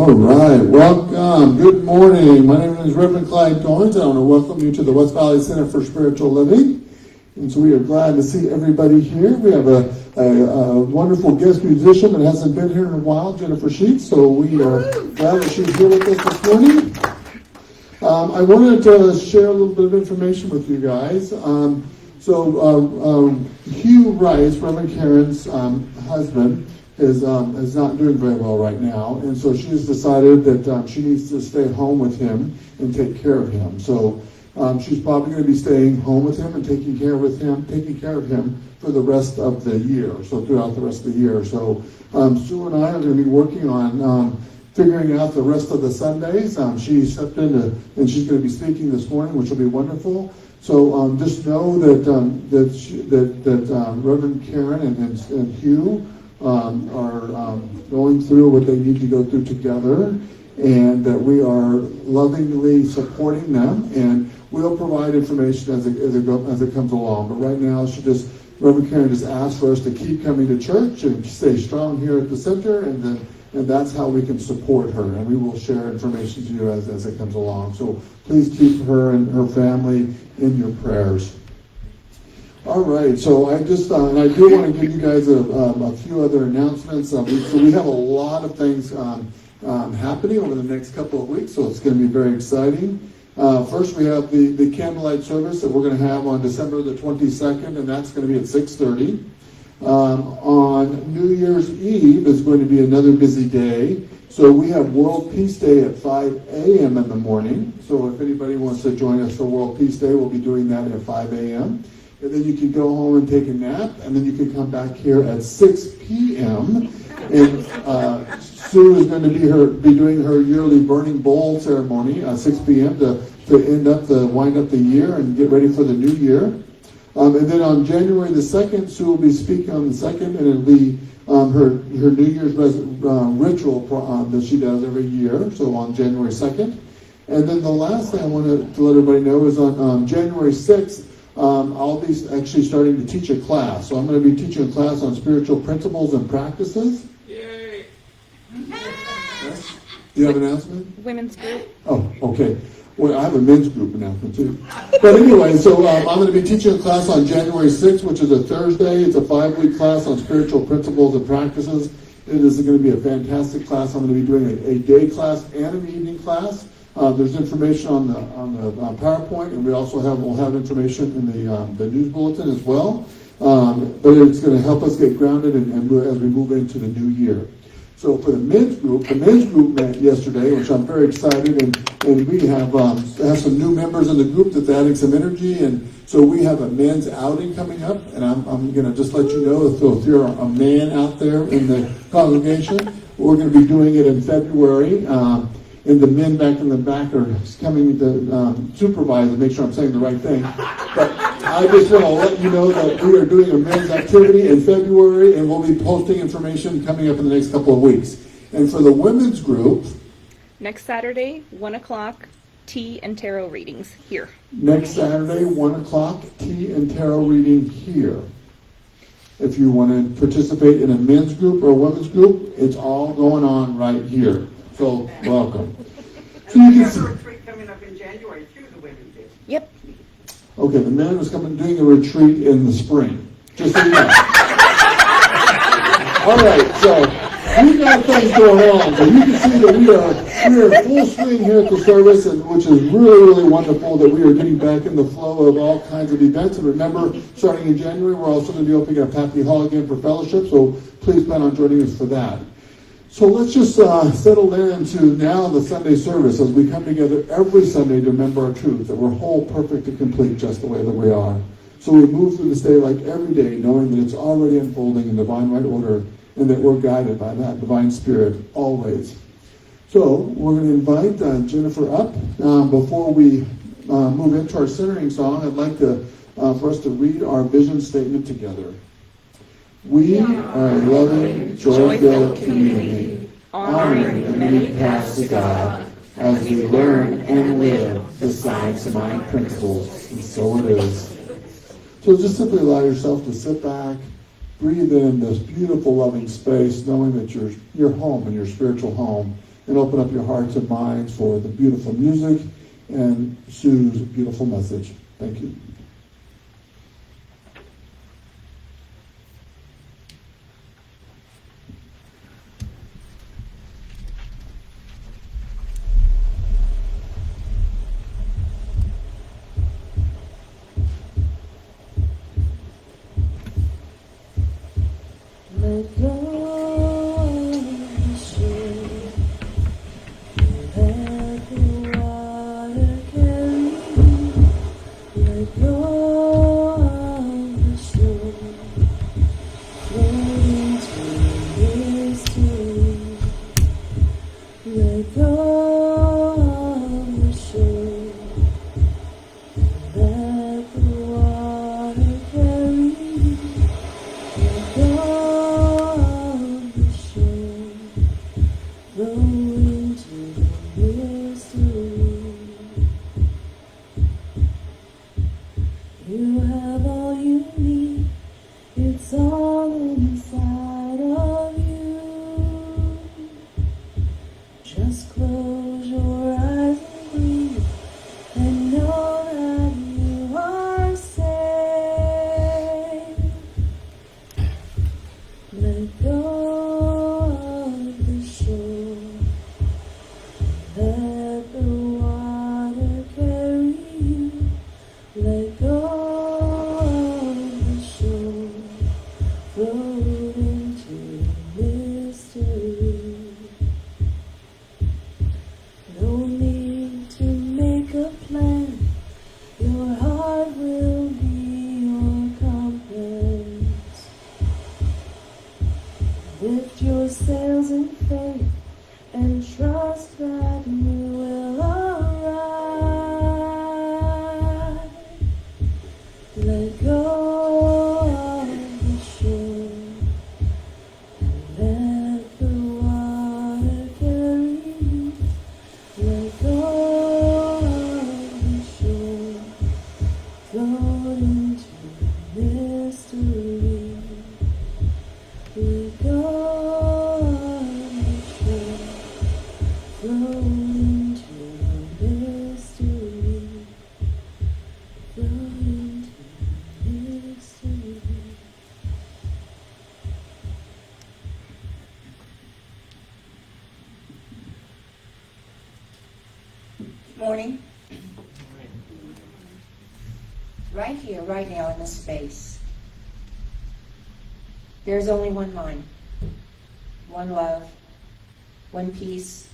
All right, welcome. Good morning. My name is Reverend Clyde Dorns. I want to welcome you to the West Valley Center for Spiritual Living. And so we are glad to see everybody here. We have a wonderful guest musician that hasn't been here in a while, Jennifer Sheets. So we are glad that she's here with us this morning. I wanted to share a little bit of information with you guys. Hugh Rice, Reverend Karen's husband, is not doing very well right now, and so she has decided that she needs to stay home with him and take care of him. So she's probably going to be staying home with him and taking care of him for the rest of the year. So throughout the rest of the year. So Sue and I are going to be working on figuring out the rest of the Sundays. She stepped in and she's going to be speaking this morning, which will be wonderful. So just know that Reverend Karen and Hugh are going through what they need to go through together, and that we are lovingly supporting them, and we'll provide information as it comes along. But right now, Reverend Karen just asked for us to keep coming to church and stay strong here at the center, and that's how we can support her, and we will share information to you as it comes along. So please keep her and her family in your prayers. All right, so I do want to give you guys a few other announcements. We have a lot of things happening over the next couple of weeks, so it's going to be very exciting. First, we have the candlelight service that we're going to have on December the 22nd, and that's going to be at 6:30. On New Year's Eve is going to be another busy day. So we have World Peace Day at 5 a.m. in the morning. So if anybody wants to join us for World Peace Day, we'll be doing that at 5 a.m. And then you can go home and take a nap, and then you can come back here at 6 p.m. And Sue is going to be doing her yearly burning bowl ceremony at 6 p.m. to wind up the year and get ready for the new year. And then on January the 2nd, Sue will be speaking on the 2nd, and it'll be her New Year's ritual that she does every year, so on January 2nd. And then the last thing I wanted to let everybody know is on January 6th, I'll be actually starting to teach a class. So I'm going to be teaching a class on spiritual principles and practices. Yay! Yes? Do you have an announcement? Women's group. Oh, okay. Well, I have a men's group announcement too. But anyway, so I'm going to be teaching a class on January 6th, which is a Thursday. It's a 5-week class on spiritual principles and practices. It is going to be a fantastic class. I'm going to be doing a day class and an evening class. There's information on the PowerPoint, and we'll have information in the news bulletin as well. But it's going to help us get grounded and as we move into the new year. So for the men's group met yesterday, which I'm very excited, and we have some new members in the group that's adding some energy, and so we have a men's outing coming up, and I'm going to just let you know, if you're a man out there in the congregation, we're going to be doing it in February. And the men back in the back are coming to supervise and make sure I'm saying the right thing. But I just want to let you know that we are doing a men's activity in February, and we'll be posting information coming up in the next couple of weeks. And for the women's group, next Saturday, 1 o'clock, tea and tarot readings here. Next Saturday, 1 o'clock, tea and tarot reading here. If you want to participate in a men's group or a women's group, it's all going on right here. So, welcome. So you have a retreat coming up in January too, the women do. Yep. Okay, the men is doing a retreat in the spring. Just so you know. All right, so we've got things going on, but you can see that we are in full swing here at the service, and which is really, really wonderful that we are getting back in the flow of all kinds of events. And remember, starting in January, we're also going to be opening up Happy Hall again for fellowship, so please plan on joining us for that. So let's just settle into now the Sunday service as we come together every Sunday to remember our truth, that we're whole, perfect, and complete just the way that we are. So we move through this day like every day, knowing that it's already unfolding in divine right order, and that we're guided by that divine spirit always. So we're going to invite Jennifer up. Before we move into our centering song, I'd like for us to read our vision statement together. We are a loving, joy-filled community, honoring the many paths to God as we learn and live the science of mind principles, and so it is. So just simply allow yourself to sit back, breathe in this beautiful, loving space, knowing that you're home in your spiritual home, and open up your hearts and minds for the beautiful music and Sue's beautiful message. Thank you. Let go of the shore, let the water carry you. Let go of the shore, float into mystery. Let go of the shore, let the water carry you. Let go of the shore, flow into the mystery. You have all you need, it's all inside of you. Just close your eyes and breathe, and know that you are safe. Let go of the shore, let the water carry you. Let go of the shore, float into mystery. No need to make a plan, your heart will be your compass. Lift your sails in faith and trust that you will arrive. Let go of the shore, let the water carry you. Let go of the shore, float into mystery. Let go of the shore, float into mystery. Float into mystery. Morning. Right here, right now in this space, there's only one mind, one love, one peace,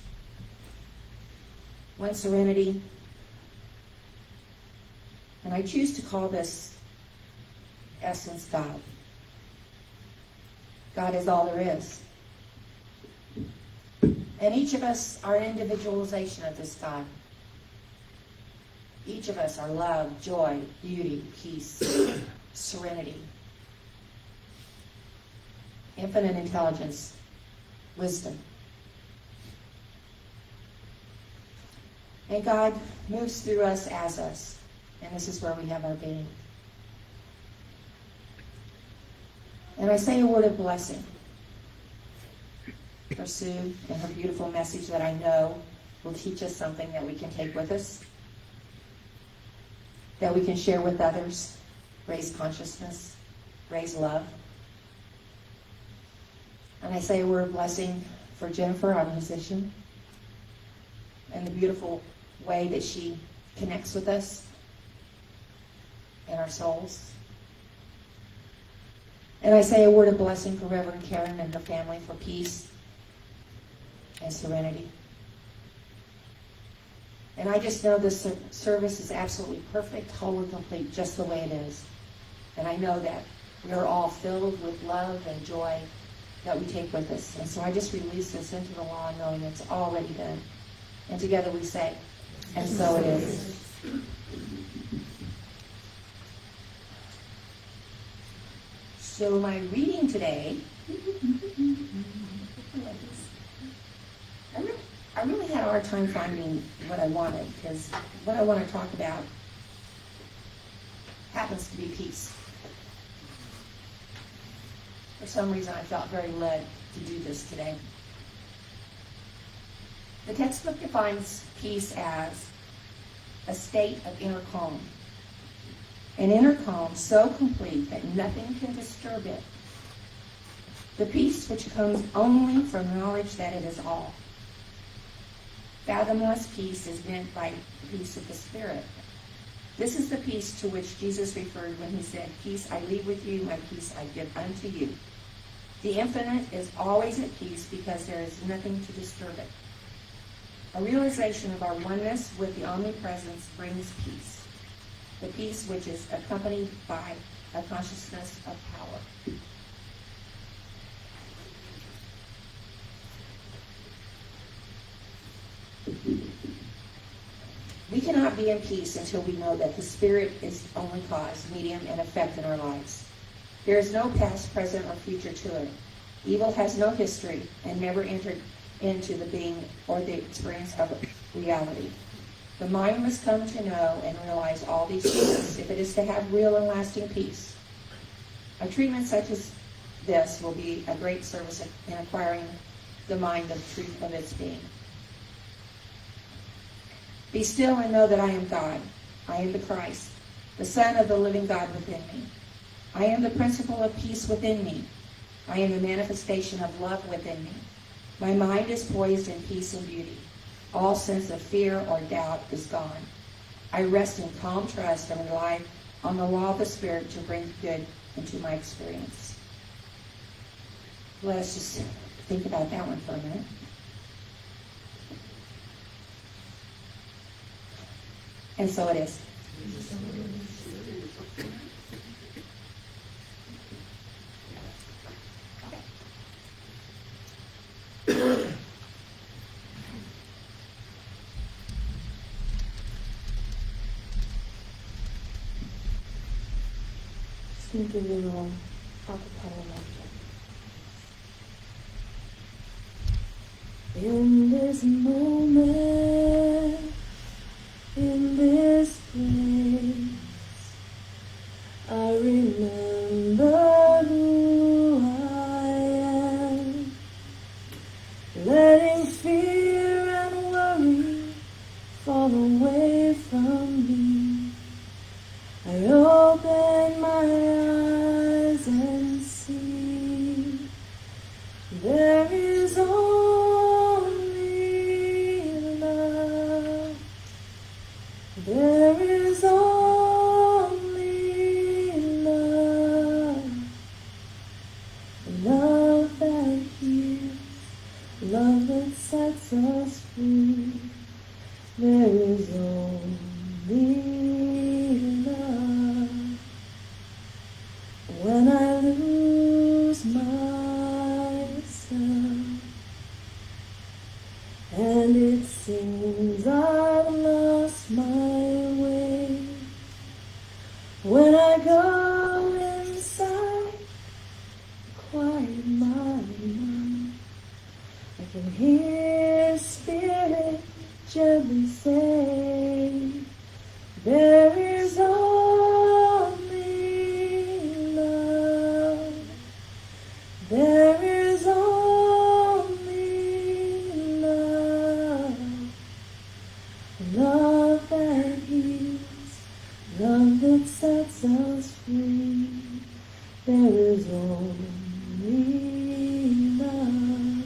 one serenity. And I choose to call this essence God. God is all there is. And each of us are an individualization of this God. Each of us are love, joy, beauty, peace, serenity, infinite intelligence, wisdom. And God moves through us as us. And this is where we have our being. And I say a word of blessing for Sue and her beautiful message that I know will teach us something that we can take with us, that we can share with others, raise consciousness, raise love. And I say a word of blessing for Jennifer, our musician, and the beautiful way that she connects with us in our souls. And I say a word of blessing for Reverend Karen and her family for peace and serenity. And I just know this service is absolutely perfect, whole and complete, just the way it is. And I know that we are all filled with love and joy that we take with us. And so I just release this into the law, knowing it's already done. And together we say, and so it is. So my reading today, I really had a hard time finding what I wanted, because what I want to talk about happens to be peace. For some reason, I felt very led to do this today. The textbook defines peace as a state of inner calm. An inner calm so complete that nothing can disturb it. The peace which comes only from knowledge that it is all. Fathomless peace is meant by peace of the Spirit. This is the peace to which Jesus referred when he said, "Peace I leave with you, my peace I give unto you." The infinite is always at peace because there is nothing to disturb it. A realization of our oneness with the omnipresence brings peace. The peace which is accompanied by a consciousness of power. We cannot be in peace until we know that the Spirit is the only cause, medium, and effect in our lives. There is no past, present, or future to it. Evil has no history and never entered into the being or the experience of reality. The mind must come to know and realize all these things if it is to have real and lasting peace. A treatment such as this will be a great service in acquiring the mind of the truth of its being. Be still and know that I am God. I am the Christ, the Son of the living God within me. I am the principle of peace within me. I am the manifestation of love within me. My mind is poised in peace and beauty. All sense of fear or doubt is gone. I rest in calm trust and rely on the law of the Spirit to bring good into my experience. Let us just think about that one for a minute. And so it is. Just gonna give you a little acapella like in this moment, in this place, I remember who I am, letting fear and worry fall away from me. I open my eyes and see there is only love. There is only love. Love that heals, love that sets us free. There is only love. When I lose myself and it seems I've lost my way, when I go inside, quiet my mind, I can hear Spirit gently say, there is only love. There is only love. Love that heals, love that sets us free. There is only love.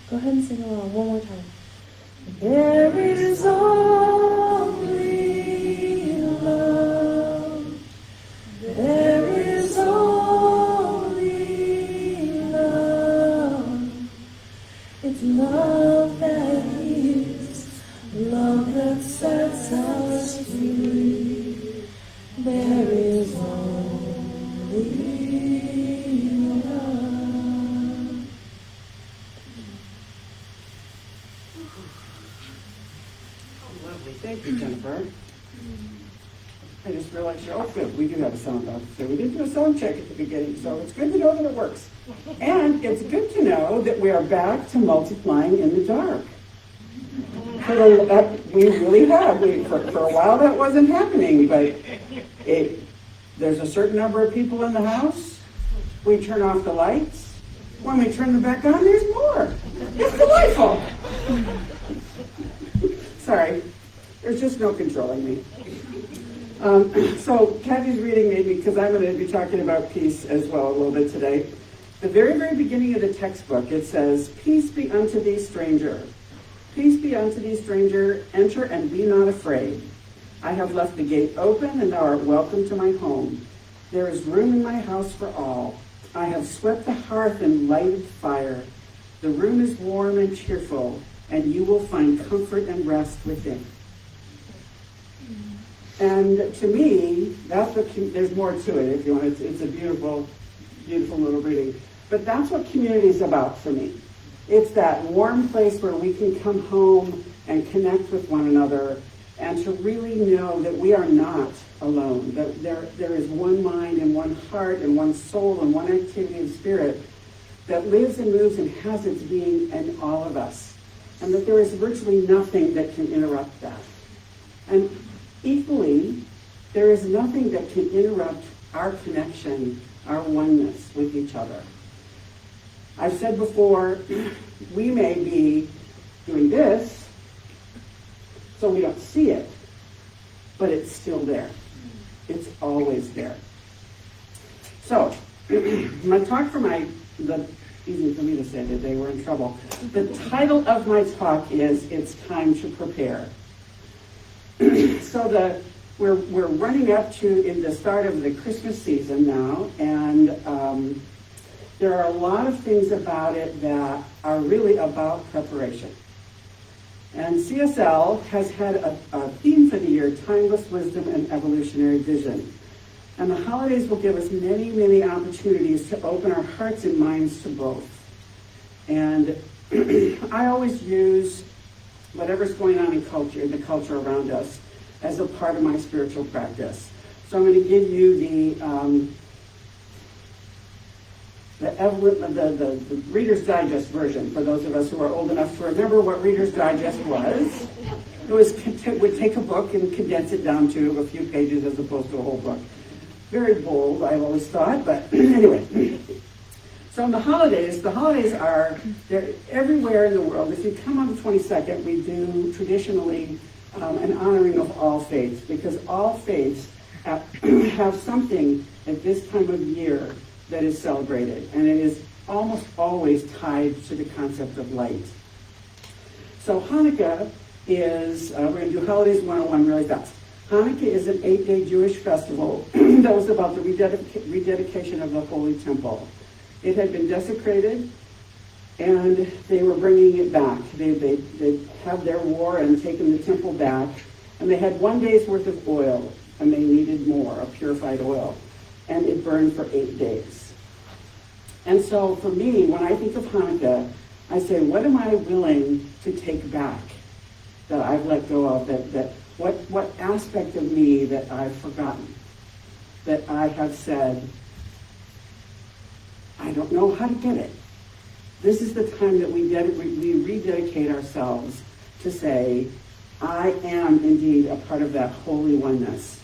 Go ahead and sing along one more time. There is only love. There is only love. It's love that heals, love that sets us free. There is only love. Lovely. Thank you, Jennifer. I just realized, oh, good, we do have a sound officer. We did do a sound check at the beginning, so it's good to know that it works. And it's good to know that we are back to multiplying in the dark. We really have. For a while that wasn't happening, but there's a certain number of people in the house. We turn off the lights. When we turn them back on, there's more. It's delightful. Sorry, there's just no controlling me. So Kathy's reading made me, because I'm going to be talking about peace as well a little bit today. The very, very beginning of the textbook, it says, "Peace be unto thee, stranger. Peace be unto thee, stranger. Enter and be not afraid. I have left the gate open, and thou art welcome to my home. There is room in my house for all. I have swept the hearth and lighted fire. The room is warm and cheerful, and you will find comfort and rest within." And to me, that's what, there's more to it, if you want. It's a beautiful, beautiful little reading. But that's what community is about for me. It's that warm place where we can come home and connect with one another, and to really know that we are not alone, that there is one mind and one heart and one soul and one activity of spirit that lives and moves and has its being in all of us, and that there is virtually nothing that can interrupt that. And equally, there is nothing that can interrupt our connection, our oneness with each other. I've said before, we may be doing this, so we don't see it, but it's still there. It's always there. So, my talk for easy for me to say that they were in trouble. The title of my talk is, "It's Time to Prepare." So we're running up to in the start of the Christmas season now, and there are a lot of things about it that are really about preparation. And CSL has had a theme for the year, Timeless Wisdom and Evolutionary Vision. And the holidays will give us many, many opportunities to open our hearts and minds to both. And I always use whatever's going on in the culture around us, as a part of my spiritual practice. So I'm going to give you the Reader's Digest version, for those of us who are old enough to remember what Reader's Digest was. It would take a book and condense it down to a few pages as opposed to a whole book. Very bold, I've always thought, but anyway. So in the holidays are, they're everywhere in the world. If you come on the 22nd, we do traditionally an honoring of all faiths, because all faiths have something at this time of year that is celebrated, and it is almost always tied to the concept of light. So Hanukkah is, we're going to do Holidays 101 really fast. Hanukkah is an 8-day Jewish festival that was about the rededication of the Holy Temple. It had been desecrated, and they were bringing it back. They had their war and taken the temple back, and they had 1 day's worth of oil, and they needed more, a purified oil, and it burned for 8 days. And so for me, when I think of Hanukkah, I say, what am I willing to take back that I've let go of, what aspect of me that I've forgotten, that I have said, I don't know how to get it. This is the time that we rededicate ourselves to say, I am indeed a part of that holy oneness.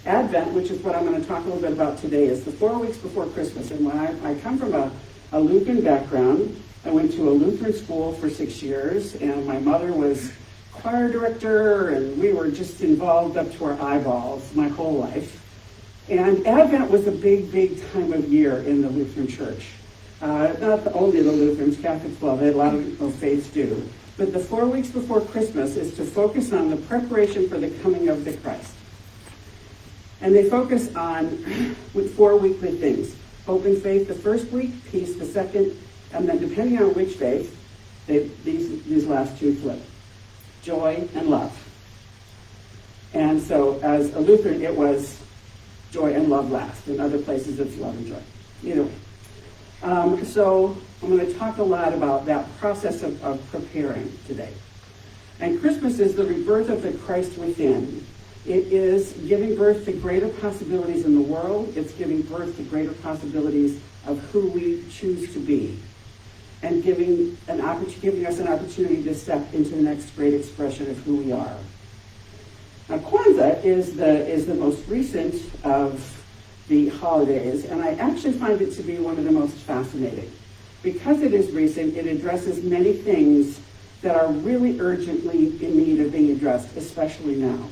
Advent, which is what I'm going to talk a little bit about today, is the 4 weeks before Christmas. And when I come from a Lutheran background, I went to a Lutheran school for 6 years, and my mother was choir director, and we were just involved up to our eyeballs my whole life. And Advent was a big, big time of year in the Lutheran Church. Not only the Lutherans, Catholics love it, a lot of faiths do. But the 4 weeks before Christmas is to focus on the preparation for the coming of the Christ. And they focus on with 4 weekly things. Hope and faith the first week, peace the second, and then depending on which faith, these last two flip. Joy and love. And so as a Lutheran, it was joy and love last. In other places, it's love and joy. Either way. So I'm going to talk a lot about that process of preparing today. And Christmas is the rebirth of the Christ within. It is giving birth to greater possibilities in the world. It's giving birth to greater possibilities of who we choose to be, and giving us an opportunity to step into the next great expression of who we are. Now, Kwanzaa is the most recent of the holidays, and I actually find it to be one of the most fascinating. Because it is recent, it addresses many things that are really urgently in need of being addressed, especially now.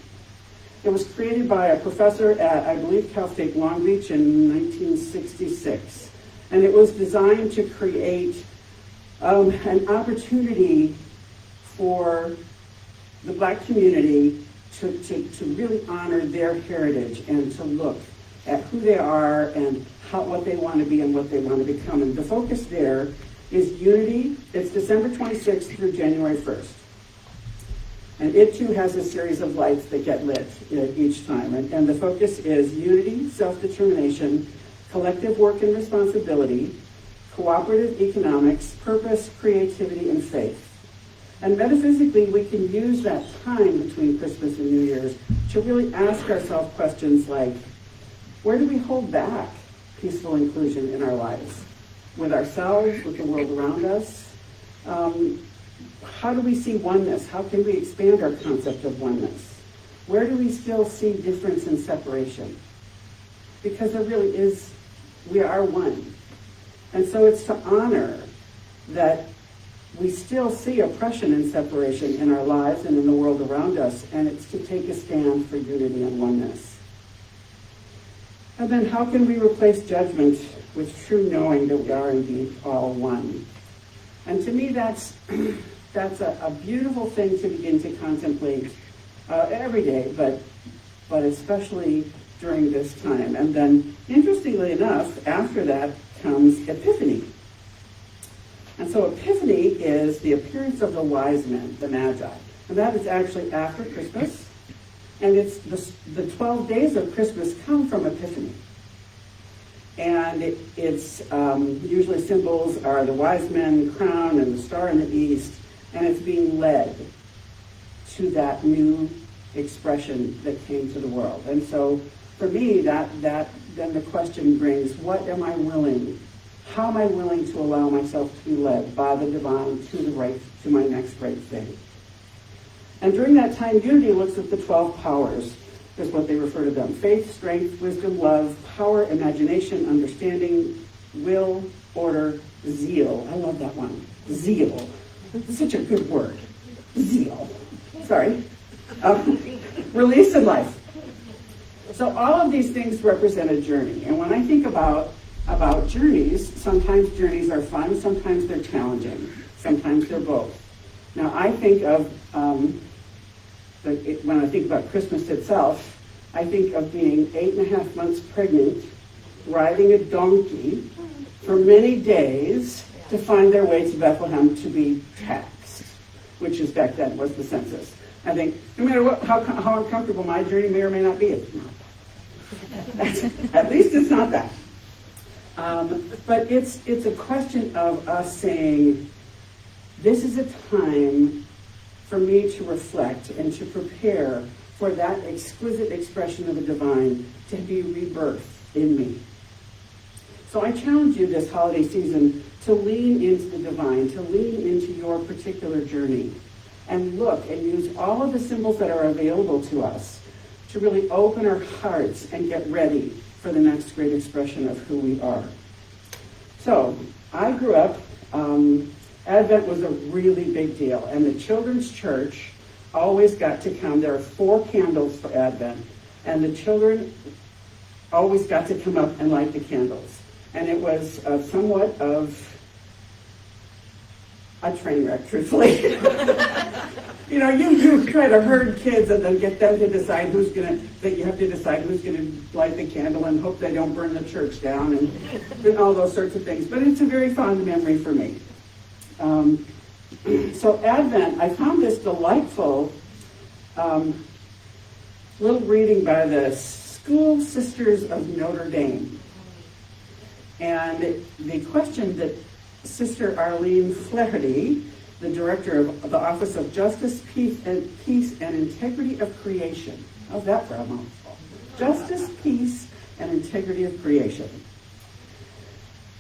It was created by a professor at, I believe, Cal State Long Beach in 1966. And it was designed to create an opportunity for the Black community to really honor their heritage and to look at who they are and what they want to be and what they want to become. And the focus there is unity. It's December 26th through January 1st. And it too has a series of lights that get lit each time. And the focus is unity, self-determination, collective work and responsibility, cooperative economics, purpose, creativity, and faith. And metaphysically, we can use that time between Christmas and New Year's to really ask ourselves questions like, where do we hold back peaceful inclusion in our lives? With ourselves, with the world around us? How do we see oneness? How can we expand our concept of oneness? Where do we still see difference and separation? Because there really is, we are one. And so it's to honor that we still see oppression and separation in our lives and in the world around us, and it's to take a stand for unity and oneness. And then how can we replace judgment with true knowing that we are indeed all one? And to me, that's a beautiful thing to begin to contemplate every day, but especially during this time. And then, interestingly enough, after that comes Epiphany. And so Epiphany is the appearance of the wise men, the Magi. And that is actually after Christmas. And it's the 12 days of Christmas come from Epiphany. And it's usually symbols are the wise men crown and the star in the east. And it's being led to that new expression that came to the world. And so for me, that then the question brings, what am I willing? How am I willing to allow myself to be led by the divine to my next great thing? And during that time, unity looks at the 12 powers, is what they refer to them. Faith, strength, wisdom, love, power, imagination, understanding, will, order, zeal. I love that one. Zeal. It's such a good word. Zeal. Sorry. Release and life. So all of these things represent a journey. And when I think about journeys, sometimes journeys are fun, sometimes they're challenging, sometimes they're both. Now I think of, when I think about Christmas itself, I think of being 8.5 months pregnant, riding a donkey for many days to find their way to Bethlehem to be taxed, which is back then was the census. I think no matter how uncomfortable my journey may or may not be, it's not that. At least it's not that. But it's a question of us saying, this is a time for me to reflect and to prepare for that exquisite expression of the divine to be rebirthed in me. So I challenge you this holiday season to lean into the divine, to lean into your particular journey, and look and use all of the symbols that are available to us to really open our hearts and get ready for the next great expression of who we are. So I grew up, Advent was a really big deal, and the children's church always got to come. There are 4 candles for Advent, and the children always got to come up and light the candles. And it was somewhat of a train wreck, truthfully. You try to herd kids and then get them to decide that you have to decide who's going to light the candle and hope they don't burn the church down and all those sorts of things. But it's a very fond memory for me. So Advent, I found this delightful little reading by the School Sisters of Notre Dame. And the question that Sister Arlene Flaherty, the director of the Office of Justice, Peace, and Integrity of Creation. How's that for a mouthful? Justice, Peace, and Integrity of Creation.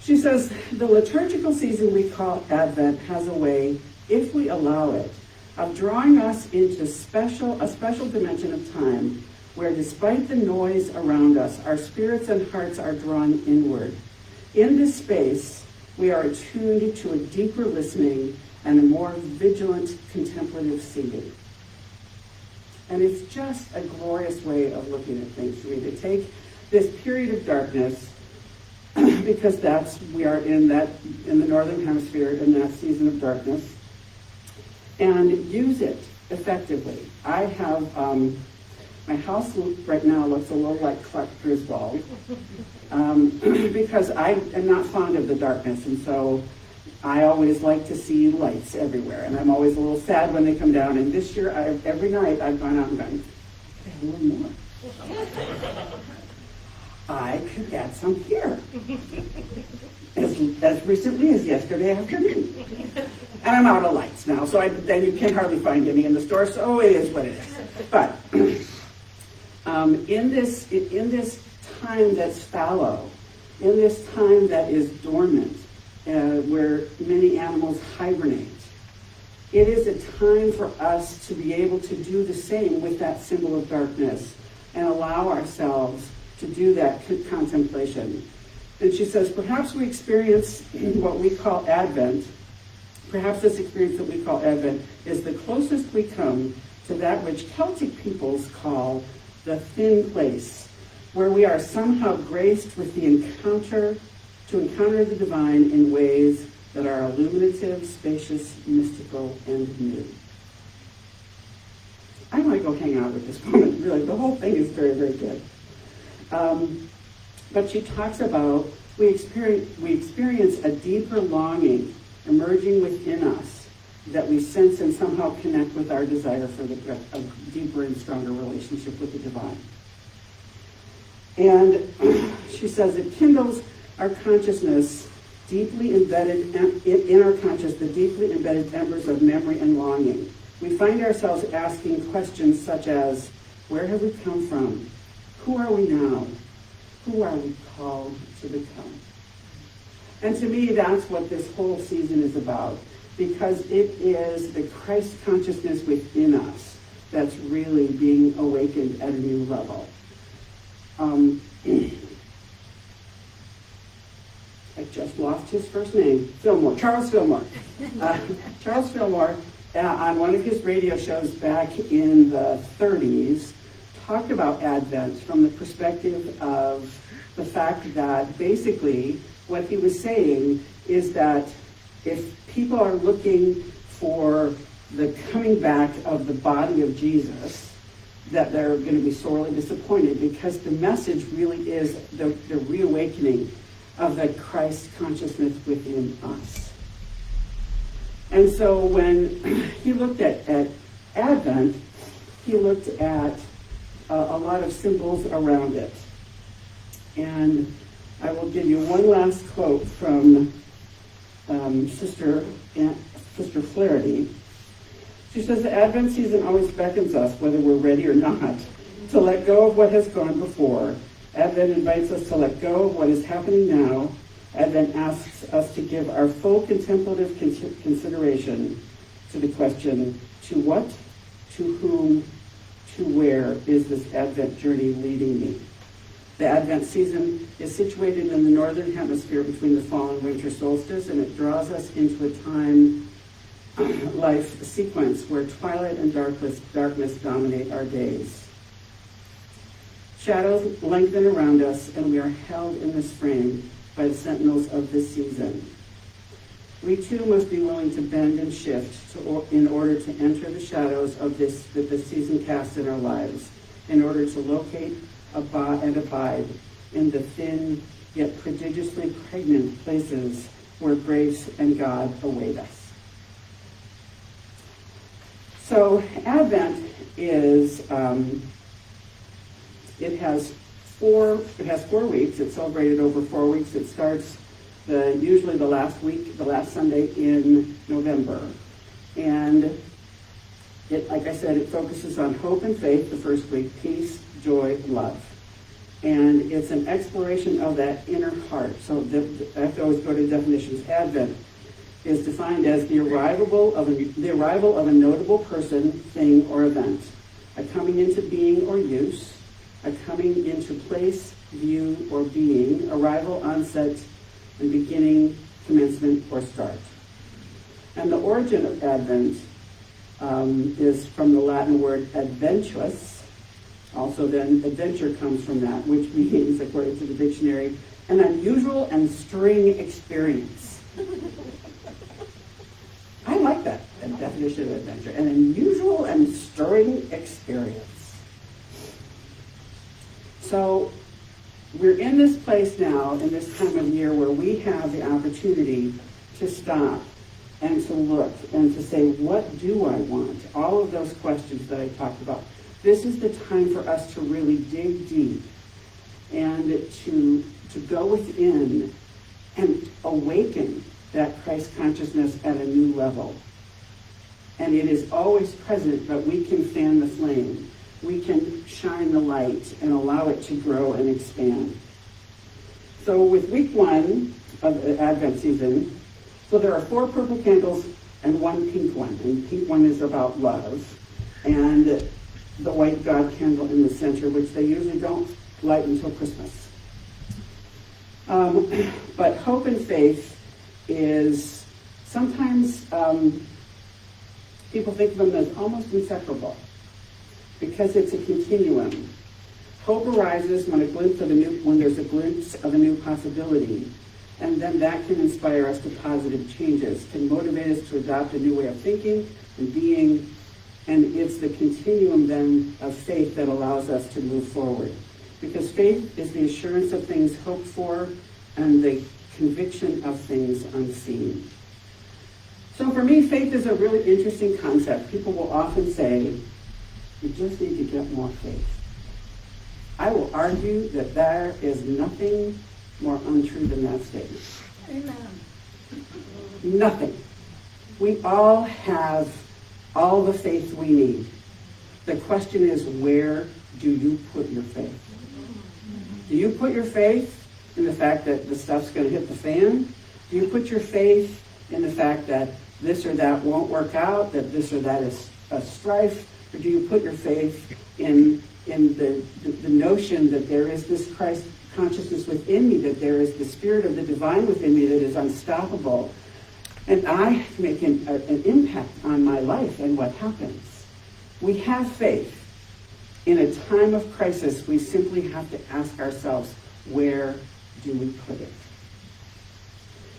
She says, the liturgical season we call Advent has a way, if we allow it, of drawing us into a special dimension of time where despite the noise around us, our spirits and hearts are drawn inward. In this space, we are attuned to a deeper listening and a more vigilant contemplative seeing. And it's just a glorious way of looking at things for me, to take this period of darkness, because we are in the northern hemisphere in that season of darkness, and use it effectively. I have my house right now looks a little like Clark Griswold, because I am not fond of the darkness, and so I always like to see lights everywhere, and I'm always a little sad when they come down. And this year, every night I've gone out and gone, a little more. I could add some here. As recently as yesterday afternoon. And I'm out of lights now, so then you can hardly find any in the store, so it is what it is. But in this time that's fallow, in this time that is dormant, where many animals hibernate, it is a time for us to be able to do the same with that symbol of darkness and allow ourselves to do that contemplation. And she says, perhaps we experience what we call Advent. Perhaps this experience that we call Advent is the closest we come to that which Celtic peoples call the thin place, where we are somehow graced with the encounter the divine in ways that are illuminative, spacious, mystical, and new. I want to go hang out at this moment, really. The whole thing is very, very good. But she talks about we experience a deeper longing emerging within us that we sense and somehow connect with our desire for a deeper and stronger relationship with the divine. And she says it kindles our consciousness deeply embedded in our conscious, the deeply embedded embers of memory and longing. We find ourselves asking questions such as, where have we come from? Who are we now? Who are we called to become? And to me, that's what this whole season is about, because it is the Christ consciousness within us that's really being awakened at a new level. I just lost his first name, Charles Fillmore. Charles Fillmore, on one of his radio shows back in the 30s, talked about Advent from the perspective of the fact that basically what he was saying is that if people are looking for the coming back of the body of Jesus, that they're going to be sorely disappointed, because the message really is the reawakening of the Christ consciousness within us. And so when he looked at Advent, he looked at a lot of symbols around it. And I will give you one last quote from Sister Flaherty. She says, the Advent season always beckons us, whether we're ready or not, to let go of what has gone before. Advent invites us to let go of what is happening now. Advent asks us to give our full contemplative consideration to the question, to what, to whom, to where is this Advent journey leading me? The Advent season is situated in the northern hemisphere between the fall and winter solstice, and it draws us into a time life sequence where twilight and darkness dominate our days. Shadows lengthen around us, and we are held in this frame by the sentinels of this season. We too must be willing to bend and shift in order to enter the shadows of that this season casts in our lives, in order to locate and abide in the thin yet prodigiously pregnant places where grace and God await us. So Advent is, it has 4 weeks. It's celebrated over 4 weeks. It starts usually the last Sunday in November. And it, like I said, it focuses on hope and faith the first week, peace, joy, love. And it's an exploration of that inner heart. So I have to always go to definitions. Advent is defined as the arrival of a notable person, thing, or event, a coming into being or use, a coming into place, view, or being, arrival, onset, and beginning, commencement, or start. And the origin of Advent is from the Latin word adventus. Also then, adventure comes from that, which means, according to the dictionary, an unusual and stirring experience. I like that definition of adventure, an unusual and stirring experience. So we're in this place now, in this time of year, where we have the opportunity to stop and to look and to say, what do I want? All of those questions that I talked about. This is the time for us to really dig deep and to go within and awaken that Christ consciousness at a new level. And it is always present, but we can fan the flame. We can shine the light and allow it to grow and expand. So with week 1 of the Advent season, so there are 4 purple candles and 1 pink one. And the pink one is about love. And the white God candle in the center, which they usually don't light until Christmas. But hope and faith is sometimes people think of them as almost inseparable because it's a continuum. Hope arises when there's a glimpse of a new possibility, and then that can inspire us to positive changes, can motivate us to adopt a new way of thinking and being, and it's the continuum then of faith that allows us to move forward. Because faith is the assurance of things hoped for and the conviction of things unseen. So for me, faith is a really interesting concept. People will often say, you just need to get more faith. I will argue that there is nothing more untrue than that statement. Amen. Nothing. We all have all the faith we need. The question is, where do you put your faith? Do you put your faith in the fact that the stuff's going to hit the fan? Do you put your faith in the fact that this or that won't work out, that this or that is a strife? Or do you put your faith in the notion that there is this Christ consciousness within me, that there is the spirit of the divine within me that is unstoppable, and I make an impact on my life and what happens? We have faith. In a time of crisis, we simply have to ask ourselves, where do we put it?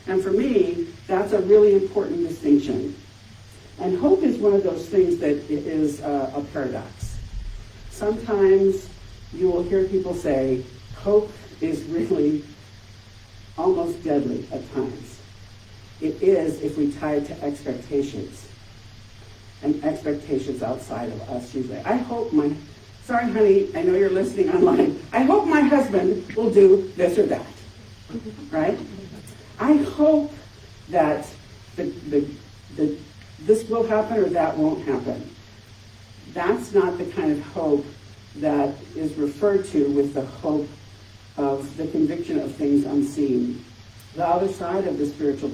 And for me, that's a really important distinction. And hope is one of those things that is a paradox. Sometimes you will hear people say, hope is really almost deadly at times. It is if we tie it to expectations. And expectations outside of us usually. Sorry honey, I know you're listening online. I hope my husband will do this or that. Right? I hope that this will happen or that won't happen. That's not the kind of hope that is referred to with the hope of the conviction of things unseen. The other side of the spiritual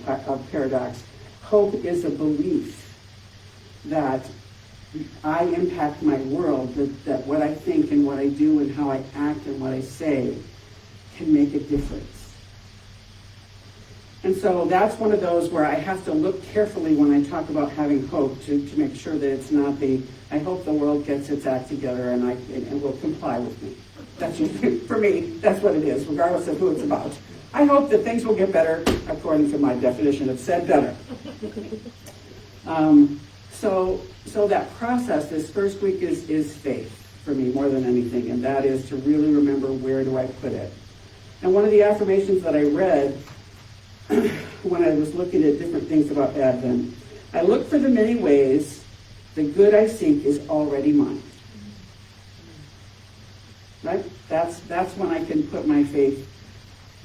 paradox, hope is a belief that I impact my world, that what I think and what I do and how I act and what I say can make a difference. And so that's one of those where I have to look carefully when I talk about having hope to make sure that it's not I hope the world gets its act together and will comply with me. That's for me, that's what it is, regardless of who it's about. I hope that things will get better according to my definition of said better. So that process, this first week is faith for me more than anything, and that is to really remember, where do I put it? And one of the affirmations that I read when I was looking at different things about Advent, I look for the many ways the good I seek is already mine. Right? That's when I can put my faith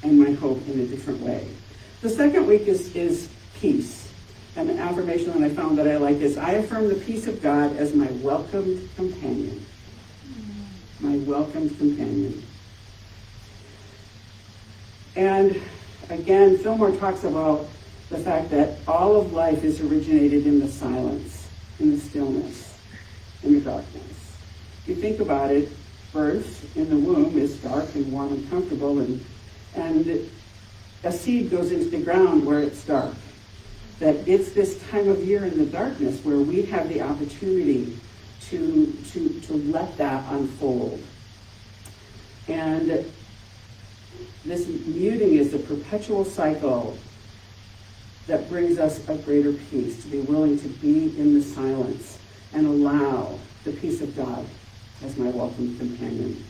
and my hope in a different way. The second week is peace. And the affirmation that I found that I like is, I affirm the peace of God as my welcomed companion. My welcomed companion. And again, Fillmore talks about the fact that all of life is originated in the silence, in the stillness, in the darkness. If you think about it, birth in the womb is dark and warm and comfortable, and a seed goes into the ground where it's dark. that it's this time of year in the darkness where we have the opportunity to let that unfold. And this muting is a perpetual cycle that brings us a greater peace, to be willing to be in the silence and allow the peace of God as my welcome companion.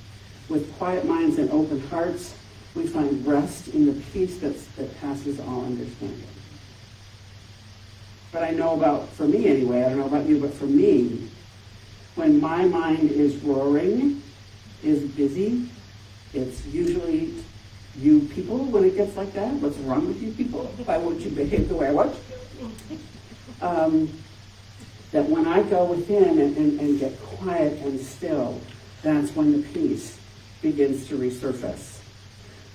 With quiet minds and open hearts, we find rest in the peace that passes all understanding. But I know about, for me anyway, I don't know about you, but for me, when my mind is roaring, is busy, it's usually you people when it gets like that. What's wrong with you people? Why won't you behave the way I want you? That when I go within and get quiet and still, that's when the peace begins to resurface.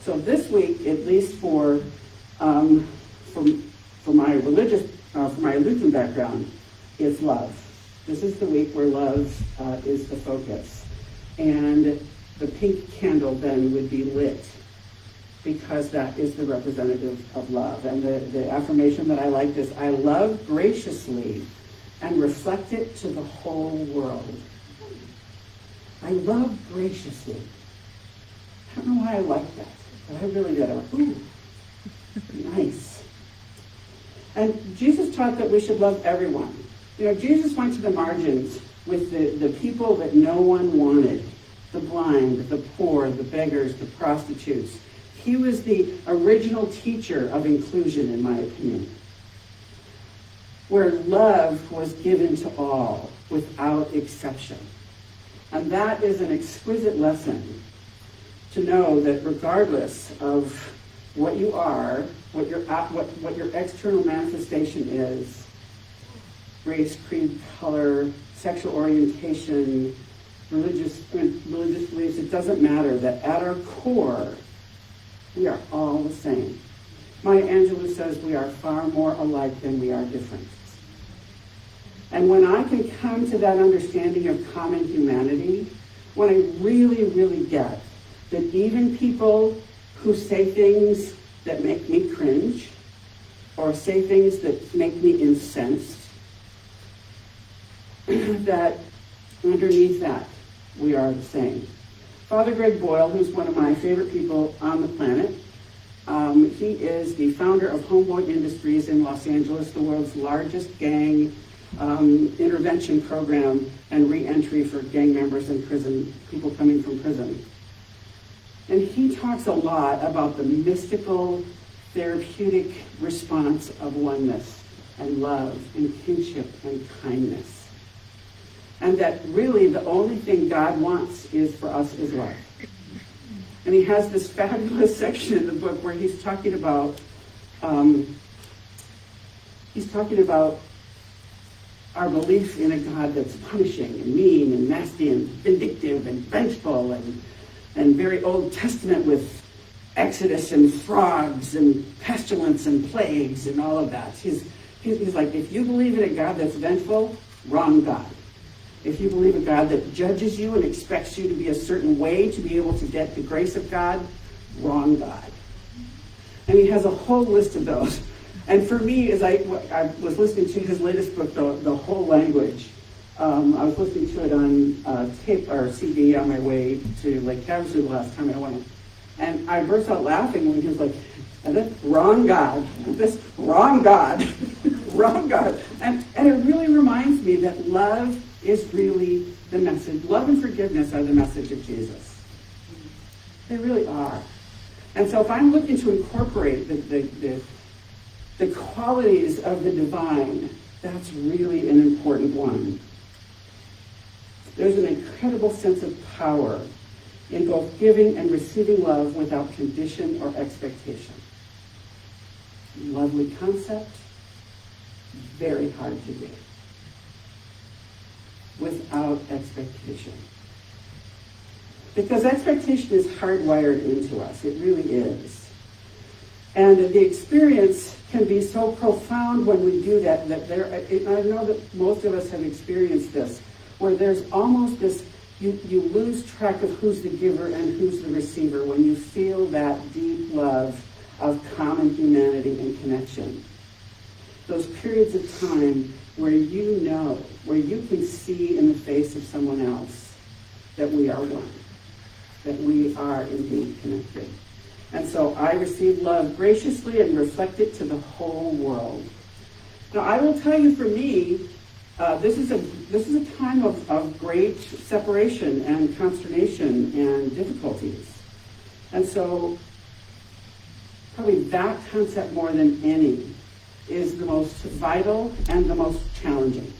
So this week, at least for my religious, for my Lutheran background, is love. This is the week where love is the focus. And the pink candle then would be lit, because that is the representative of love. And the affirmation that I like is, I love graciously and reflect it to the whole world. I love graciously. I don't know why I like that, but I really did. I went, ooh, nice. And Jesus taught that we should love everyone. You know, Jesus went to the margins with the people that no one wanted, the blind, the poor, the beggars, the prostitutes. He was the original teacher of inclusion, in my opinion, where love was given to all without exception. And that is an exquisite lesson, to know that regardless of what you are, what your external manifestation is, race, creed, color, sexual orientation, religious beliefs, it doesn't matter, that at our core, we are all the same. Maya Angelou says we are far more alike than we are different. And when I can come to that understanding of common humanity, when I really, really get that even people who say things that make me cringe, or say things that make me incensed, that underneath that, we are the same. Father Greg Boyle, who's one of my favorite people on the planet, he is the founder of Homeboy Industries in Los Angeles, the world's largest gang intervention program and re-entry for gang members in prison, people coming from prison. And he talks a lot about the mystical, therapeutic response of oneness and love and kinship and kindness. And that really the only thing God wants is for us is love. And he has this fabulous section in the book where he's talking about our belief in a God that's punishing and mean and nasty and vindictive and vengeful and very Old Testament with Exodus and frogs and pestilence and plagues and all of that. He's like, if you believe in a God that's vengeful, wrong God. If you believe a God that judges you and expects you to be a certain way to be able to get the grace of God, wrong God. And he has a whole list of those. And for me, as I was listening to his latest book, The Whole Language, I was listening to it on tape or CD on my way to Lake Havasu the last time I went. And I burst out laughing when he was like, wrong God, this wrong God, wrong God. And it really reminds me that love is really the message. Love and forgiveness are the message of Jesus. They really are. And so if I'm looking to incorporate the qualities of the divine, that's really an important one. There's an incredible sense of power in both giving and receiving love without condition or expectation. Lovely concept, very hard to do. Without expectation. Because expectation is hardwired into us. It really is. And the experience can be so profound when we do that, I know that most of us have experienced this, where there's almost this, you lose track of who's the giver and who's the receiver when you feel that deep love of common humanity and connection. those periods of time where you know, where you can see in the face of someone else that we are one, that we are indeed connected. And so I receive love graciously and reflect it to the whole world. Now I will tell you, for me, this is a time of great separation and consternation and difficulties. And so probably that concept more than any is the most vital and the most challenging.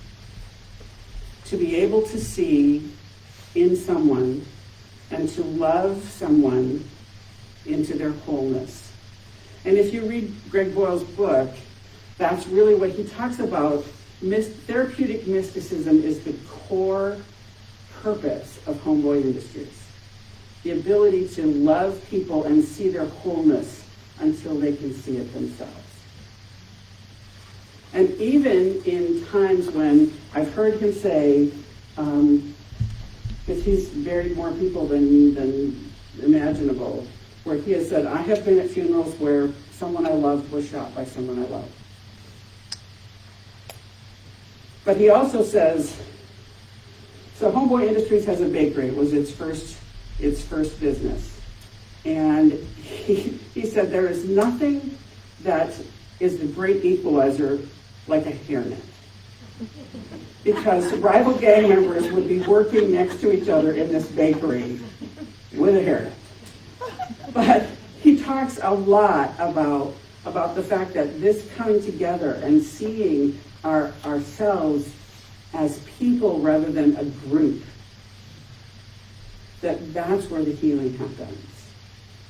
To be able to see in someone and to love someone into their wholeness. And if you read Greg Boyle's book, that's really what he talks about. Therapeutic mysticism is the core purpose of Homeboy Industries. The ability to love people and see their wholeness until they can see it themselves. And even in times when I've heard him say, because he's buried more people than imaginable, where he has said, I have been at funerals where someone I loved was shot by someone I loved. But he also says, so Homeboy Industries has a bakery. It was its first business. And he said, there is nothing that is the great equalizer like a hairnet. Because rival gang members would be working next to each other in this bakery with a hairnet. But he talks a lot about the fact that this coming together and seeing ourselves as people rather than a group, that's where the healing happens.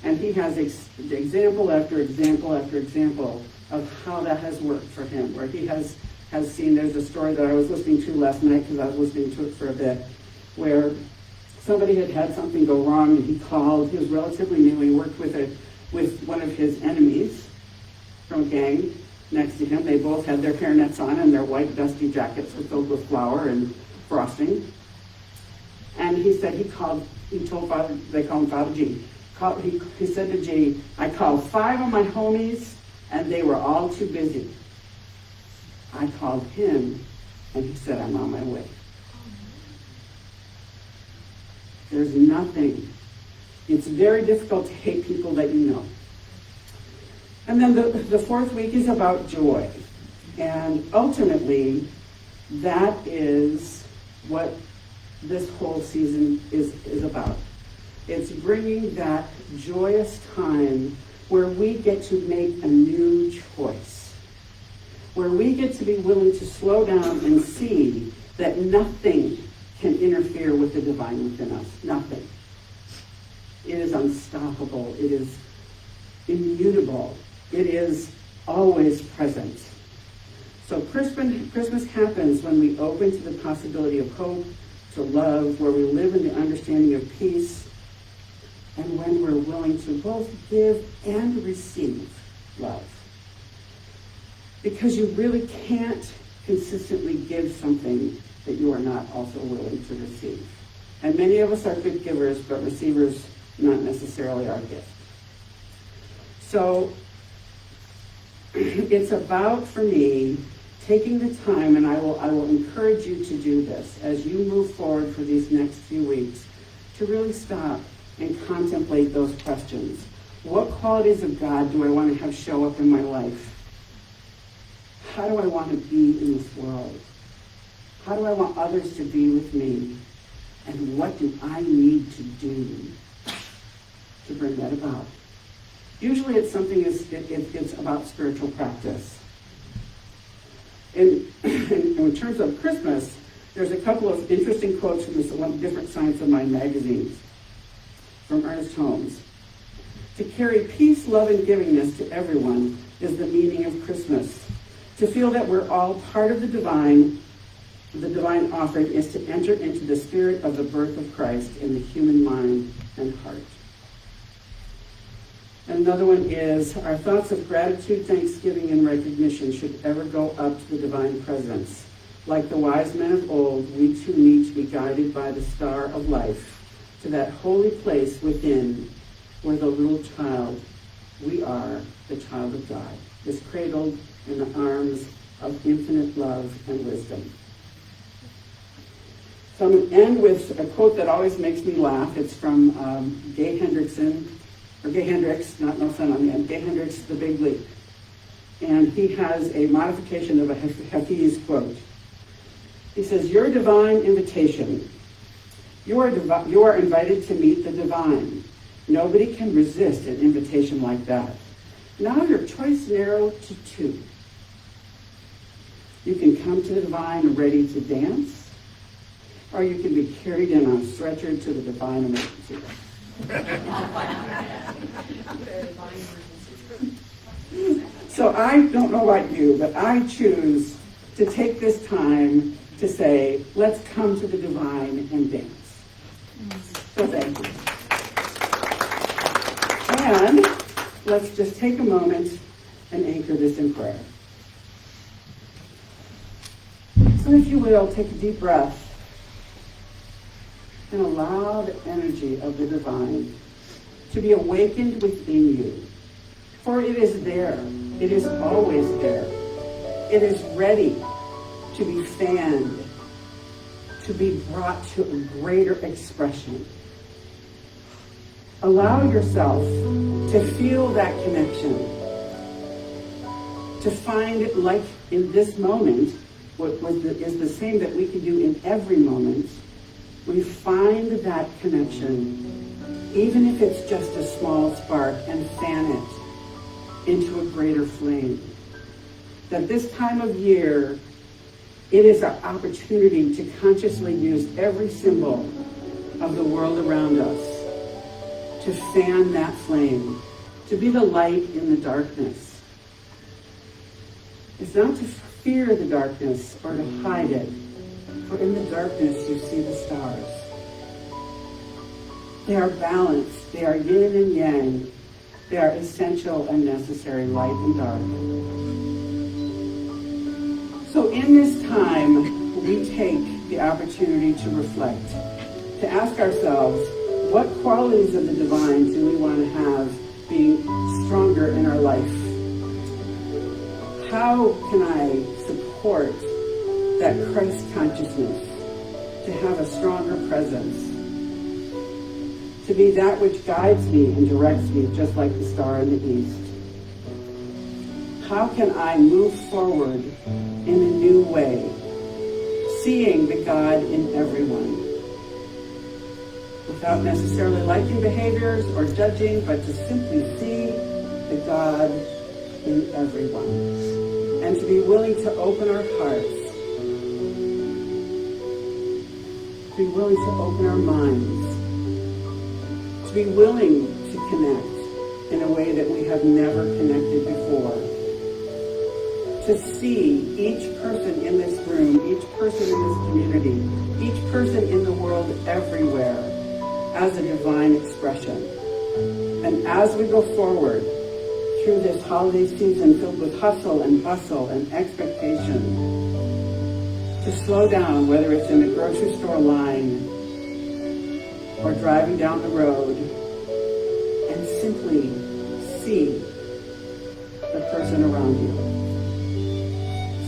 And he has example after example after example of how that has worked for him, where he has seen, there's a story that I was listening to last night because I was listening to it for a bit, where somebody had something go wrong and he called. He was relatively new. He worked with one of his enemies from a gang next to him. They both had their hairnets on and their white dusty jackets were filled with flour and frosting. And he said he told Father, they call him Father G. He said to G, I called 5 of my homies and they were all too busy. I called him and he said, I'm on my way. There's nothing. It's very difficult to hate people that you know. And then the fourth week is about joy. And ultimately, that is what this whole season is about. It's bringing that joyous time where we get to make a new choice, where we get to be willing to slow down and see that nothing can interfere with the divine within us. Nothing. It is unstoppable. It is immutable. It is always present. So Christmas happens when we open to the possibility of hope, to love, where we live in the understanding of peace, and when we're willing to both give and receive love. Because you really can't consistently give something that you are not also willing to receive. And many of us are good givers, but receivers not necessarily our gift. So it's about, for me, taking the time, and I will encourage you to do this as you move forward for these next few weeks, to really stop and contemplate those questions. What qualities of God do I want to have show up in my life? How do I want to be in this world? How do I want others to be with me? And what do I need to do to bring that about? Usually it's something, it's about spiritual practice. In terms of Christmas, there's a couple of interesting quotes from this Different Science of Mind magazines from Ernest Holmes. To carry peace, love, and givingness to everyone is the meaning of Christmas. To feel that we're all part of the divine offering is to enter into the spirit of the birth of Christ in the human mind and heart. Another one is, our thoughts of gratitude, thanksgiving, and recognition should ever go up to the divine presence. Like the wise men of old, we too need to be guided by the star of life to that holy place within where the little child, we are the child of God, is cradled in the arms of infinite love and wisdom. So I'm going to end with a quote that always makes me laugh. It's from Gay Hendricks, not No Sun on the End, Gay Hendricks, The Big Leap. And he has a modification of a Hafiz quote. He says, your divine invitation. You are invited to meet the divine. Nobody can resist an invitation like that. Now your choice narrowed to two. You can come to the divine ready to dance, or you can be carried in on a stretcher to the divine emergency room. So I don't know about you, but I choose to take this time to say, let's come to the divine and dance. So thank you. And let's just take a moment and anchor this in prayer. So if you will, take a deep breath and allow the energy of the divine to be awakened within you. For it is there. It is always there. It is ready to be fanned, to be brought to a greater expression. Allow yourself to feel that connection, to find, like in this moment, what is the same that we can do in every moment. We find that connection, even if it's just a small spark, and fan it into a greater flame. That this time of year, it is our opportunity to consciously use every symbol of the world around us to fan that flame, to be the light in the darkness. It's not to fear the darkness or to hide it, for in the darkness you see the stars. They are balanced, they are yin and yang, they are essential and necessary, light and dark. So in this time, we take the opportunity to reflect, to ask ourselves, what qualities of the divine do we want to have being stronger in our life? How can I support that Christ consciousness, to have a stronger presence, to be that which guides me and directs me, just like the star in the east? How can I move forward in a new way, seeing the God in everyone, without necessarily liking behaviors or judging, but to simply see the God in everyone, and to be willing to open our hearts, to be willing to open our minds, to be willing to connect in a way that we have never connected before, to see each person in this room, each person in this community, each person in the world everywhere as a divine expression. And as we go forward through this holiday season filled with hustle and bustle and expectation, to slow down, whether it's in a grocery store line or driving down the road, and simply see the person around you.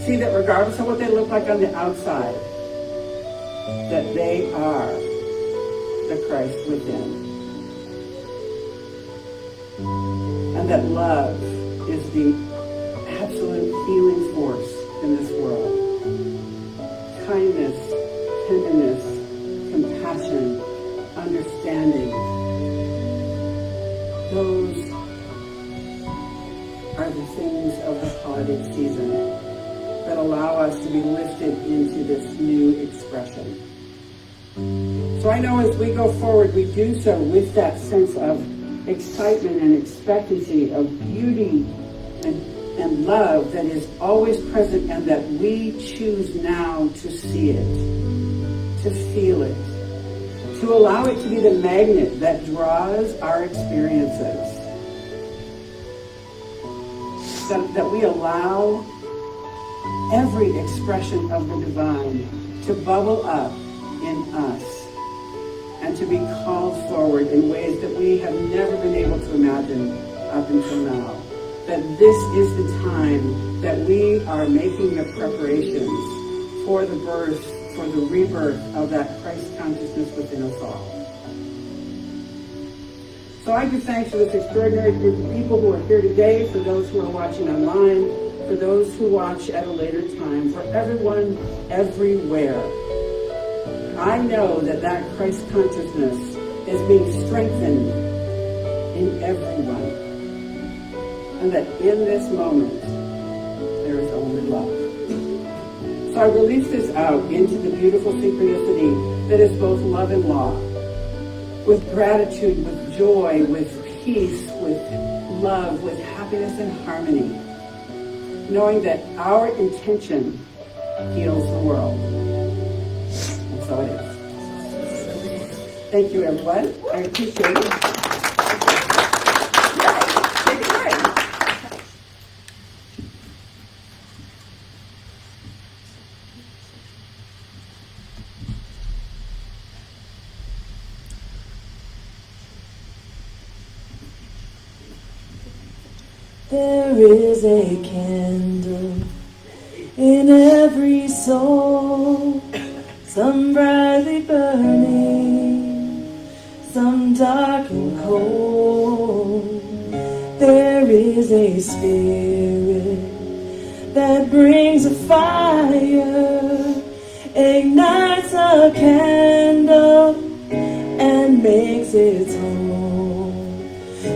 See that regardless of what they look like on the outside, that they are the Christ within. And that love is the absolute healing force in this world. Kindness, tenderness, compassion, understanding. Those are the things of the holiday season that allow us to be lifted into this new expression. So I know as we go forward, we do so with that sense of excitement and expectancy, of beauty and love that is always present, and that we choose now to see it, to feel it, to allow it to be the magnet that draws our experiences. That we allow every expression of the divine to bubble up in us and to be called forward in ways that we have never been able to imagine up until now. that this is the time that we are making the preparations for the birth, for the rebirth of that Christ consciousness within us all. So I give thanks to this extraordinary group of people who are here today, for those who are watching online, for those who watch at a later time, for everyone everywhere. I know that that Christ consciousness is being strengthened in everyone. And that in this moment, there is only love. So I release this out into the beautiful synchronicity that is both love and law. With gratitude, with joy, with peace, with love, with happiness and harmony. Knowing that our intention heals the world. And so it is. Thank you, everyone. I appreciate it. Take it away. There is a candle in every soul, some brightly burning, some dark and cold. There is a spirit that brings a fire, ignites a candle, and makes its home.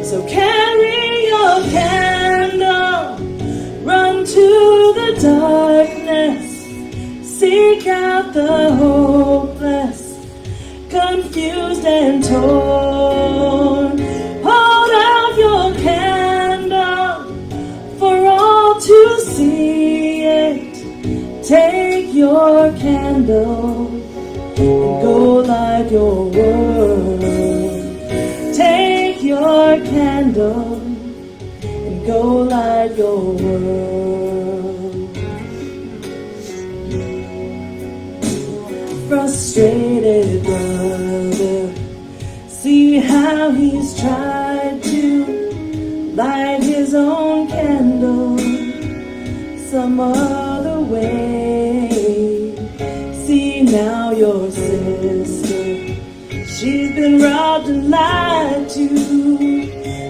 So carry your candle, run to the darkness, seek out the hopeless, confused and torn. Hold out your candle for all to see it. Take your candle and go light your world. Take your candle and go light your world. Frustrated brother, see how he's tried to light his own candle some other way. See now your sister, she's been robbed and lied to,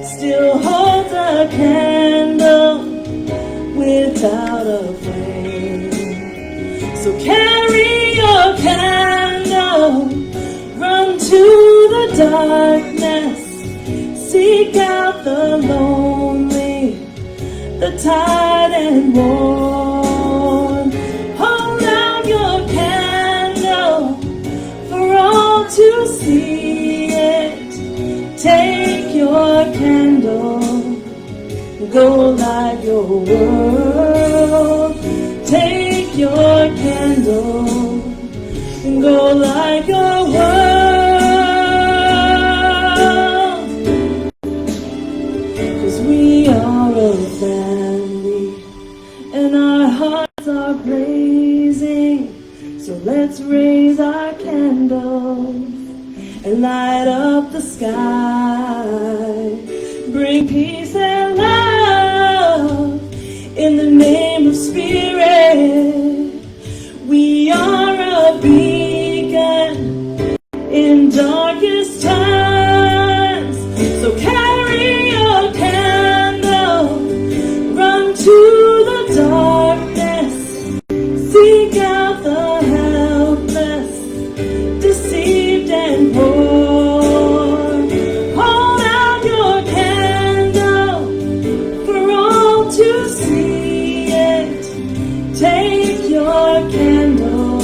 still holds a candle without a flame. So carry your candle, run to the darkness, seek out the lonely, the tired and worn. Hold out your candle for all to see it. Take your candle, go light your world. Take your candle and go light your world. 'Cause we are a family and our hearts are blazing. So let's raise our candles and light up the sky. Bring peace and love in the name of spirit. We are a beacon in darkest times. So carry your candle, run to the darkness, seek out the helpless, deceived and poor. Hold out your candle for all to see it. Take your candle,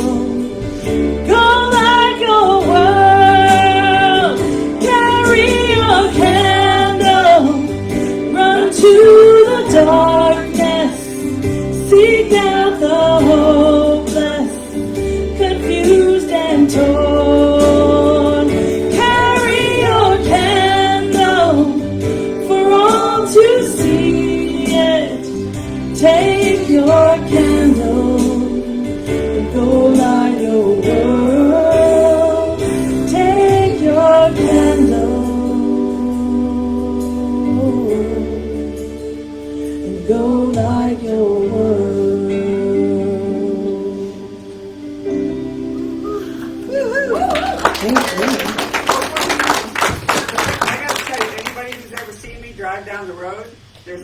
go light your world. Carry your candle, run to the darkness, seek out the hopeless, confused and torn. Carry your candle for all to see it. Take your candle and go light your world. Take your candle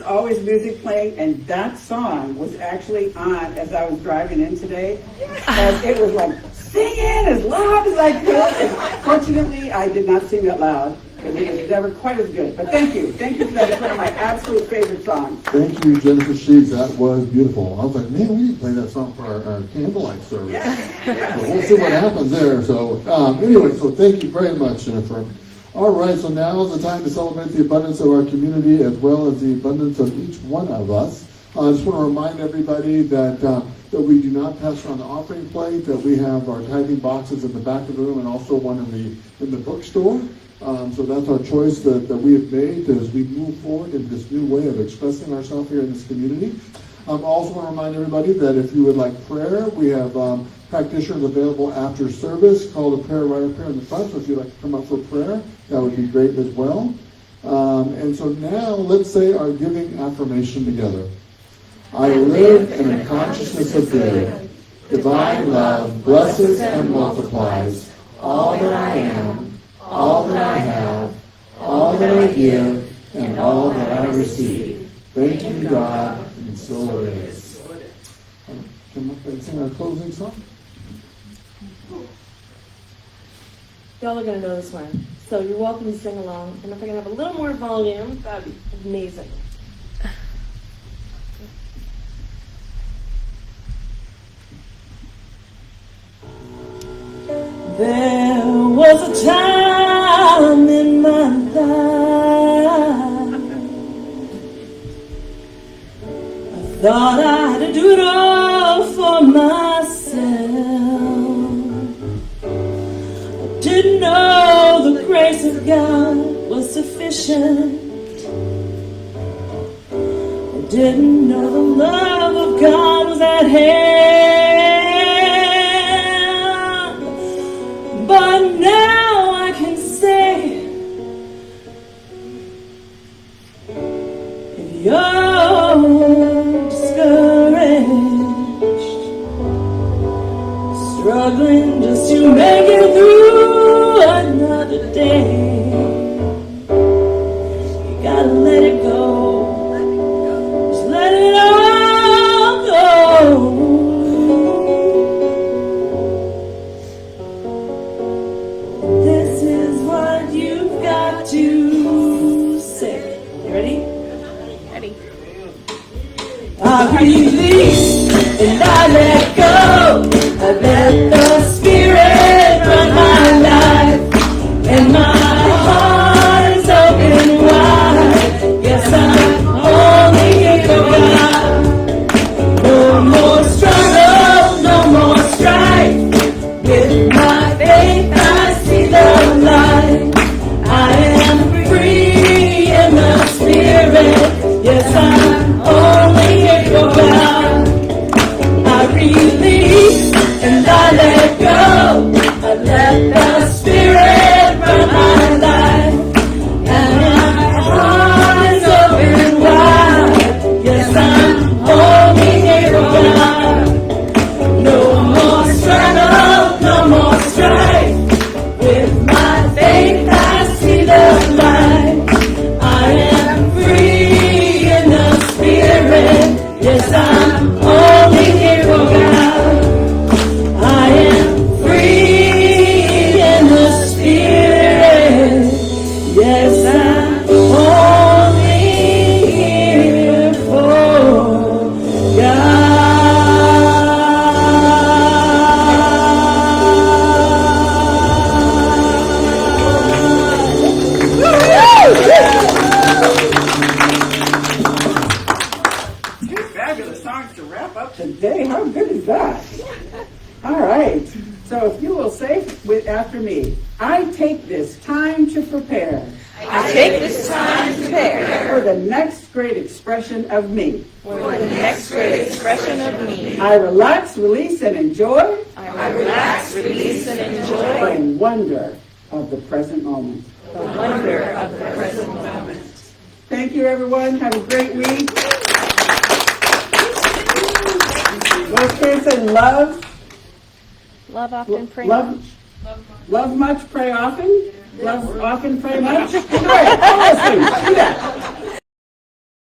always music playing, and that song was actually on as I was driving in today. And it was like, singing as loud as I could. And fortunately, I did not sing that loud, because it was never quite as good. But thank you. Thank you for that. It's one of my absolute favorite songs. Thank you, Jennifer Sheets. That was beautiful. I was like, man, we didn't play that song for our candlelight service. So we'll see what happens there. So anyway, so thank you very much, Jennifer. All right, so now is the time to celebrate the abundance of our community as well as the abundance of each one of us. I just want to remind everybody that that we do not pass around the offering plate, that we have our tithing boxes in the back of the room and also one in the bookstore. So that's our choice that we have made as we move forward in this new way of expressing ourselves here in this community. I also want to remind everybody that if you would like prayer, we have practitioners available after service. Call the prayer right up here in the front. So if you'd like to come up for prayer, that would be great as well. And so now let's say our giving affirmation together. I live in a consciousness of good. Divine love blesses and multiplies all that I am, all that I have, all that I give, and all that I receive. Thank you, God, and so it is. Come up and sing our closing song. Y'all are going to know this one. So you're welcome to sing along. And if I can have a little more volume, that would be amazing. There was a time in my life I thought I had to do it all for myself. I didn't know the grace of God was sufficient. I didn't know the love of God was at hand. But now I can say, if you're discouraged, struggling just to make it through another day, you gotta let it go. Just let it all go. This is what you've got to say. You ready? Ready? I release and I let go. I let the Spirit run my life, and my heart is open wide. Yes, I'm only here for God. No more struggle, no more strife. With my faith, I see the light. I am free in the Spirit. Yes, I'm only here for God. I release and I let go. I let the Spirit run my life, and my heart is open wide. Yes, I'm only here for God. No more struggle, no more strife. With my faith, I see the light. I am free in the Spirit. Yes, I'm only here for God. I am free in the Spirit. Yes, I'm only here for God. Two fabulous songs to wrap up today. How good is that? All right. So if you will say after me, I take this time to prepare I take this time to prepare for the next great expression of me. for the next great expression of me. I relax, release, and enjoy I relax, release, and enjoy the wonder of the present moment. the wonder of the present moment. Thank you, everyone. Have a great week. Those kids say love. Love often, pray Love, much. love much, pray often. Love often, pray much. All right, all those things. Do that.